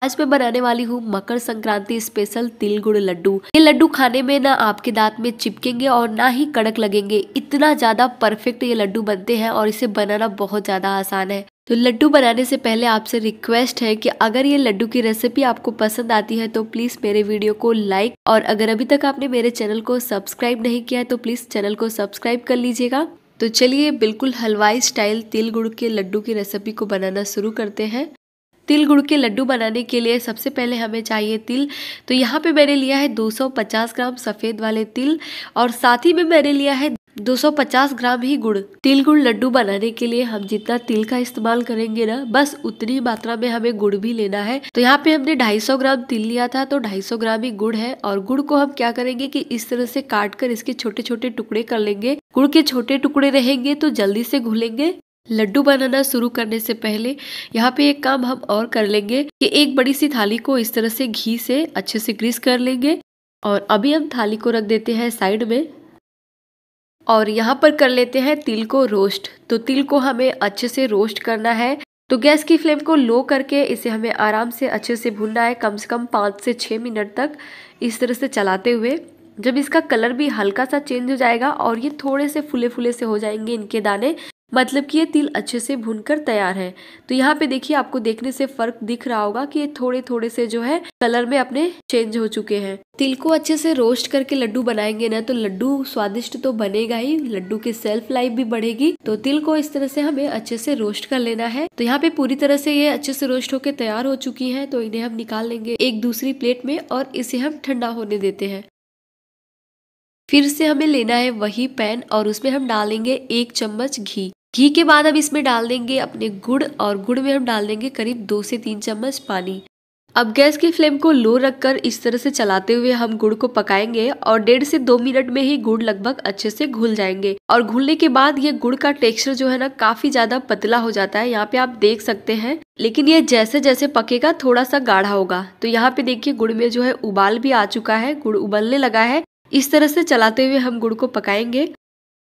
आज मैं बनाने वाली हूँ मकर संक्रांति स्पेशल तिल गुड़ लड्डू। ये लड्डू खाने में ना आपके दांत में चिपकेंगे और ना ही कड़क लगेंगे। इतना ज्यादा परफेक्ट ये लड्डू बनते हैं और इसे बनाना बहुत ज्यादा आसान है। तो लड्डू बनाने से पहले आपसे रिक्वेस्ट है कि अगर ये लड्डू की रेसिपी आपको पसंद आती है तो प्लीज मेरे वीडियो को लाइक, और अगर अभी तक आपने मेरे चैनल को सब्सक्राइब नहीं किया है तो प्लीज चैनल को सब्सक्राइब कर लीजिएगा। तो चलिए बिल्कुल हलवाई स्टाइल तिल गुड़ के लड्डू की रेसिपी को बनाना शुरू करते हैं। तिल गुड़ के लड्डू बनाने के लिए सबसे पहले हमें चाहिए तिल। तो यहाँ पे मैंने लिया है 250 ग्राम सफ़ेद वाले तिल, और साथ ही में मैंने लिया है 250 ग्राम ही गुड़। तिल गुड़ लड्डू बनाने के लिए हम जितना तिल का इस्तेमाल करेंगे ना, बस उतनी मात्रा में हमें गुड़ भी लेना है। तो यहाँ पे हमने 250 ग्राम तिल लिया था, तो 250 ग्राम ही गुड़ है। और गुड़ को हम क्या करेंगे कि इस तरह से काट कर इसके छोटे छोटे टुकड़े कर लेंगे। गुड़ के छोटे टुकड़े रहेंगे तो जल्दी से घुलेंगे। लड्डू बनाना शुरू करने से पहले यहाँ पे एक काम हम और कर लेंगे कि एक बड़ी सी थाली को इस तरह से घी से अच्छे से ग्रीस कर लेंगे। और अभी हम थाली को रख देते हैं साइड में, और यहाँ पर कर लेते हैं तिल को रोस्ट। तो तिल को हमें अच्छे से रोस्ट करना है। तो गैस की फ्लेम को लो करके इसे हमें आराम से अच्छे से भूनना है, कम से कम 5 से 6 मिनट तक इस तरह से चलाते हुए। जब इसका कलर भी हल्का सा चेंज हो जाएगा और ये थोड़े से फुले फुले से हो जाएंगे इनके दाने, मतलब कि ये तिल अच्छे से भूनकर तैयार है। तो यहाँ पे देखिए, आपको देखने से फर्क दिख रहा होगा कि ये थोड़े थोड़े से जो है कलर में अपने चेंज हो चुके हैं। तिल को अच्छे से रोस्ट करके लड्डू बनाएंगे ना, तो लड्डू स्वादिष्ट तो बनेगा ही, लड्डू की सेल्फ लाइफ भी बढ़ेगी। तो तिल को इस तरह से हमें अच्छे से रोस्ट कर लेना है। तो यहाँ पे पूरी तरह से ये अच्छे से रोस्ट होकर तैयार हो चुकी है। तो इन्हें हम निकाल लेंगे एक दूसरी प्लेट में और इसे हम ठंडा होने देते हैं। फिर से हमें लेना है वही पैन और उसमें हम डालेंगे 1 चम्मच घी। घी के बाद अब इसमें डाल देंगे अपने गुड़, और गुड़ में हम डाल देंगे करीब 2 से 3 चम्मच पानी। अब गैस की फ्लेम को लो रखकर इस तरह से चलाते हुए हम गुड़ को पकाएंगे, और 1.5 से 2 मिनट में ही गुड़ लगभग अच्छे से घुल जाएंगे। और घुलने के बाद ये गुड़ का टेक्सचर जो है ना, काफी ज्यादा पतला हो जाता है। यहाँ पे आप देख सकते हैं, लेकिन ये जैसे जैसे पकेगा थोड़ा सा गाढ़ा होगा। तो यहाँ पे देखिए गुड़ में जो है उबाल भी आ चुका है, गुड़ उबलने लगा है। इस तरह से चलाते हुए हम गुड़ को पकाएंगे।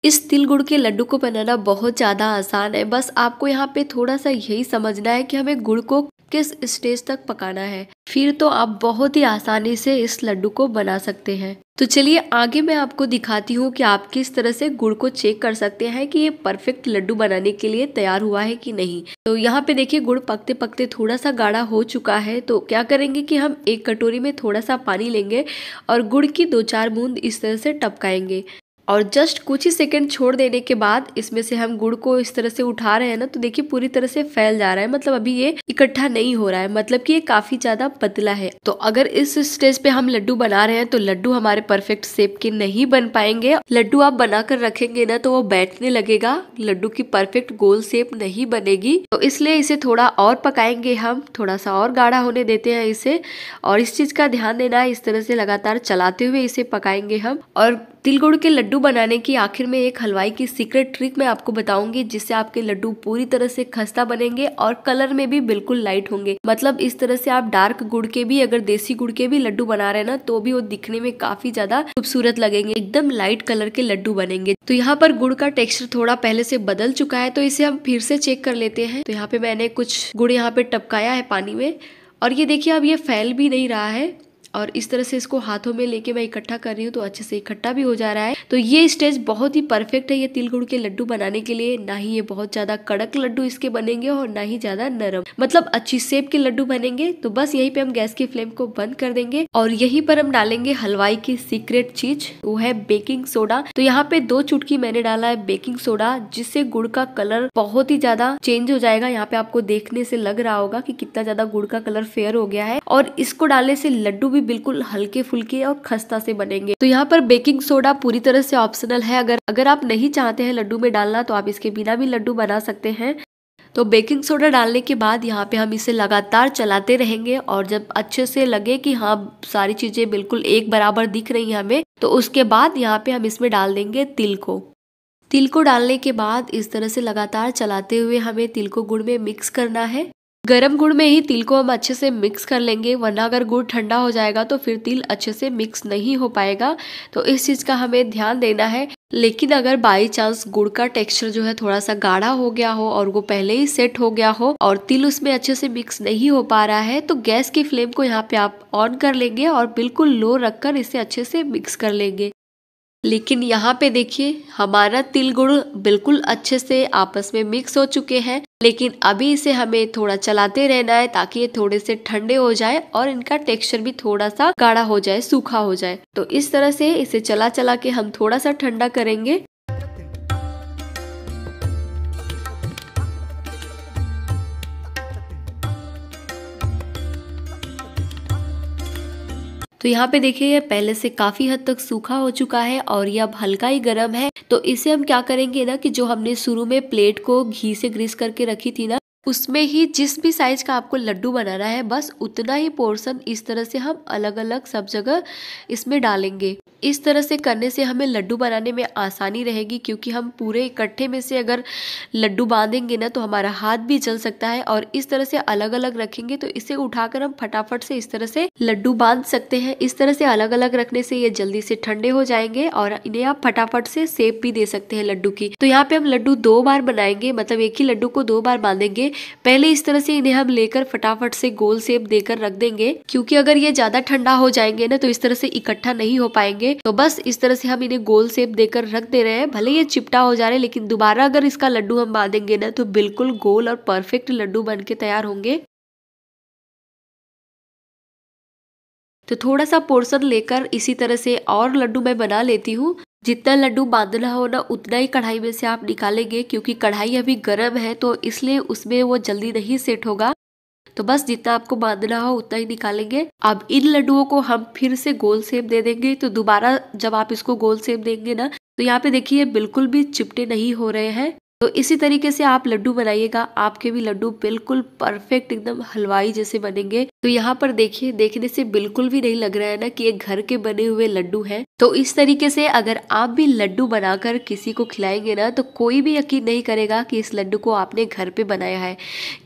इस तिल गुड़ के लड्डू को बनाना बहुत ज़्यादा आसान है। बस आपको यहाँ पे थोड़ा सा यही समझना है कि हमें गुड़ को किस स्टेज तक पकाना है, फिर तो आप बहुत ही आसानी से इस लड्डू को बना सकते हैं। तो चलिए आगे मैं आपको दिखाती हूँ कि आप किस तरह से गुड़ को चेक कर सकते हैं कि ये परफेक्ट लड्डू बनाने के लिए तैयार हुआ है कि नहीं। तो यहाँ पे देखिए गुड़ पकते पकते थोड़ा सा गाढ़ा हो चुका है। तो क्या करेंगे कि हम एक कटोरी में थोड़ा सा पानी लेंगे और गुड़ की 2-4 बूंद इस तरह से टपकाएंगे, और जस्ट कुछ ही सेकंड छोड़ देने के बाद इसमें से हम गुड़ को इस तरह से उठा रहे हैं ना, तो देखिए पूरी तरह से फैल जा रहा है। मतलब अभी ये इकट्ठा नहीं हो रहा है, मतलब कि ये काफी ज्यादा पतला है। तो अगर इस स्टेज पे हम लड्डू बना रहे हैं तो लड्डू हमारे परफेक्ट शेप के नहीं बन पाएंगे। लड्डू आप बनाकर रखेंगे ना तो वो बैठने लगेगा, लड्डू की परफेक्ट गोल शेप नहीं बनेगी। तो इसलिए इसे थोड़ा और पकाएंगे, हम थोड़ा सा और गाढ़ा होने देते हैं इसे। और इस चीज का ध्यान देना है, इस तरह से लगातार चलाते हुए इसे पकाएंगे हम। और तिल गुड़ के लड्डू बनाने की आखिर में एक हलवाई की सीक्रेट ट्रिक मैं आपको बताऊंगी, जिससे आपके लड्डू पूरी तरह से खस्ता बनेंगे और कलर में भी बिल्कुल लाइट होंगे। मतलब इस तरह से आप डार्क गुड़ के भी, अगर देसी गुड़ के भी लड्डू बना रहे हैं ना, तो भी वो दिखने में काफी ज्यादा खूबसूरत लगेंगे, एकदम लाइट कलर के लड्डू बनेंगे। तो यहाँ पर गुड़ का टेक्सचर थोड़ा पहले से बदल चुका है, तो इसे हम फिर से चेक कर लेते हैं। तो यहाँ पे मैंने कुछ गुड़ यहाँ पे टपकाया है पानी में, और ये देखिए अब ये फैल भी नहीं रहा है। और इस तरह से इसको हाथों में लेके मैं इकट्ठा कर रही हूँ तो अच्छे से इकट्ठा भी हो जा रहा है। तो ये स्टेज बहुत ही परफेक्ट है ये तिल गुड़ के लड्डू बनाने के लिए। ना ही ये बहुत ज्यादा कड़क लड्डू इसके बनेंगे और ना ही ज्यादा नरम, मतलब अच्छी शेप के लड्डू बनेंगे। तो बस यहीं पे हम गैस की फ्लेम को बंद कर देंगे, और यहीं पर हम डालेंगे हलवाई की सीक्रेट चीज, वो है बेकिंग सोडा। तो यहाँ पे 2 चुटकी मैंने डाला है बेकिंग सोडा, जिससे गुड़ का कलर बहुत ही ज्यादा चेंज हो जाएगा। यहाँ पे आपको देखने से लग रहा होगा कि कितना ज्यादा गुड़ का कलर फेयर हो गया है, और इसको डालने से लड्डू भी बिल्कुल हल्के फुल्के और खस्ता से बनेंगे। तो यहाँ पर बेकिंग सोडा पूरी तरह से ऑप्शनल है। अगर आप नहीं चाहते हैं लड्डू में डालना तो आप इसके बिना भी लड्डू बना सकते हैं। तो बेकिंग सोडा डालने के बाद यहाँ पे हम इसे लगातार चलाते रहेंगे, और जब अच्छे से लगे कि हाँ सारी चीजें बिल्कुल एक बराबर दिख रही हैं हमें, तो उसके बाद यहाँ पे हम इसमें डाल देंगे तिल को। तिल को डालने के बाद इस तरह से लगातार चलाते हुए हमें तिल को गुड़ में मिक्स करना है। गरम गुड़ में ही तिल को हम अच्छे से मिक्स कर लेंगे, वरना अगर गुड़ ठंडा हो जाएगा तो फिर तिल अच्छे से मिक्स नहीं हो पाएगा। तो इस चीज का हमें ध्यान देना है। लेकिन अगर बाई चांस गुड़ का टेक्सचर जो है थोड़ा सा गाढ़ा हो गया हो और वो पहले ही सेट हो गया हो और तिल उसमें अच्छे से मिक्स नहीं हो पा रहा है, तो गैस की फ्लेम को यहाँ पे आप ऑन कर लेंगे और बिल्कुल लो रखकर इसे अच्छे से मिक्स कर लेंगे। लेकिन यहाँ पे देखिए हमारा तिल गुड़ बिल्कुल अच्छे से आपस में मिक्स हो चुके हैं, लेकिन अभी इसे हमें थोड़ा चलाते रहना है ताकि ये थोड़े से ठंडे हो जाए और इनका टेक्सचर भी थोड़ा सा गाढ़ा हो जाए, सूखा हो जाए। तो इस तरह से इसे चला चला के हम थोड़ा सा ठंडा करेंगे। तो यहाँ पे देखिए ये पहले से काफी हद तक सूखा हो चुका है और ये अब हल्का ही गर्म है। तो इसे हम क्या करेंगे ना कि जो हमने शुरू में प्लेट को घी से ग्रीस करके रखी थी ना, उसमें ही जिस भी साइज का आपको लड्डू बनाना है बस उतना ही पोर्शन इस तरह से हम अलग अलग सब जगह इसमें डालेंगे। इस तरह से करने से हमें लड्डू बनाने में आसानी रहेगी, क्योंकि हम पूरे इकट्ठे में से अगर लड्डू बांधेंगे ना तो हमारा हाथ भी जल सकता है। और इस तरह से अलग अलग रखेंगे तो इसे उठाकर हम फटाफट से इस तरह से लड्डू बांध सकते हैं। इस तरह से अलग अलग रखने से ये जल्दी से ठंडे हो जाएंगे और इन्हें आप फटाफट से शेप भी दे सकते हैं लड्डू की। तो यहाँ पे हम लड्डू 2 बार बनाएंगे, मतलब एक ही लड्डू को 2 बार बांधेंगे। पहले इस तरह से इन्हें हम लेकर फटाफट से गोल शेप देकर रख देंगे, क्योंकि अगर ये ज्यादा ठंडा हो जाएंगे ना तो इस तरह से इकट्ठा नहीं हो पाएंगे। तो बस इस तरह से हम इन्हें गोल शेप देकर रख दे रहे हैं। भले ये चिपटा हो जा रहे हैं, लेकिन दोबारा अगर इसका लड्डू हम बांधेंगे ना तो बिल्कुल गोल और परफेक्ट लड्डू बन के तैयार होंगे। तो थोड़ा सा पोर्शन लेकर इसी तरह से और लड्डू मैं बना लेती हूँ। जितना लड्डू बांधना हो ना उतना ही कढ़ाई में से आप निकालेंगे, क्योंकि कढ़ाई अभी गर्म है तो इसलिए उसमें वो जल्दी नहीं सेट होगा। तो बस जितना आपको बांधना हो उतना ही निकालेंगे। अब इन लड्डुओं को हम फिर से गोल शेप दे देंगे। तो दोबारा जब आप इसको गोल शेप देंगे ना तो यहाँ पे देखिए बिल्कुल भी चिपटे नहीं हो रहे हैं। तो इसी तरीके से आप लड्डू बनाइएगा, आपके भी लड्डू बिल्कुल परफेक्ट एकदम हलवाई जैसे बनेंगे। तो यहाँ पर देखिए, देखने से बिल्कुल भी नहीं लग रहा है ना कि ये घर के बने हुए लड्डू हैं। तो इस तरीके से अगर आप भी लड्डू बनाकर किसी को खिलाएंगे ना तो कोई भी यकीन नहीं करेगा कि इस लड्डू को आपने घर पे बनाया है,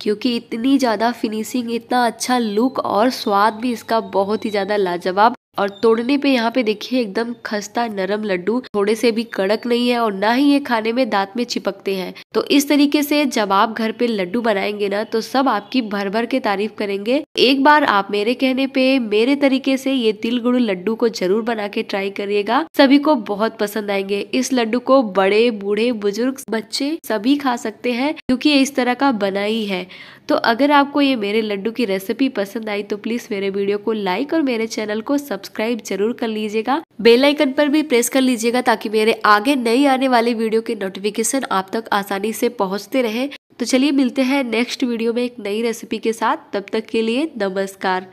क्योंकि इतनी ज्यादा फिनिशिंग, इतना अच्छा लुक और स्वाद भी इसका बहुत ही ज्यादा लाजवाब। और तोड़ने पे यहाँ पे देखिए एकदम खस्ता नरम लड्डू, थोड़े से भी कड़क नहीं है और ना ही ये खाने में दांत में चिपकते हैं। तो इस तरीके से जब आप घर पे लड्डू बनाएंगे ना तो सब आपकी भर भर के तारीफ करेंगे। एक बार आप मेरे कहने पे मेरे तरीके से ये तिल गुड़ लड्डू को जरूर बना के ट्राई करिएगा, सभी को बहुत पसंद आएंगे। इस लड्डू को बड़े बूढ़े बुजुर्ग बच्चे सभी खा सकते हैं, क्योंकि ये इस तरह का बना ही है। तो अगर आपको ये मेरे लड्डू की रेसिपी पसंद आई तो प्लीज मेरे वीडियो को लाइक और मेरे चैनल को सब्सक्राइब जरूर कर लीजिएगा। बेल आइकन पर भी प्रेस कर लीजिएगा ताकि मेरे आगे नई आने वाली वीडियो के नोटिफिकेशन आप तक आसानी से पहुंचते रहे। तो चलिए मिलते हैं नेक्स्ट वीडियो में एक नई रेसिपी के साथ। तब तक के लिए नमस्कार।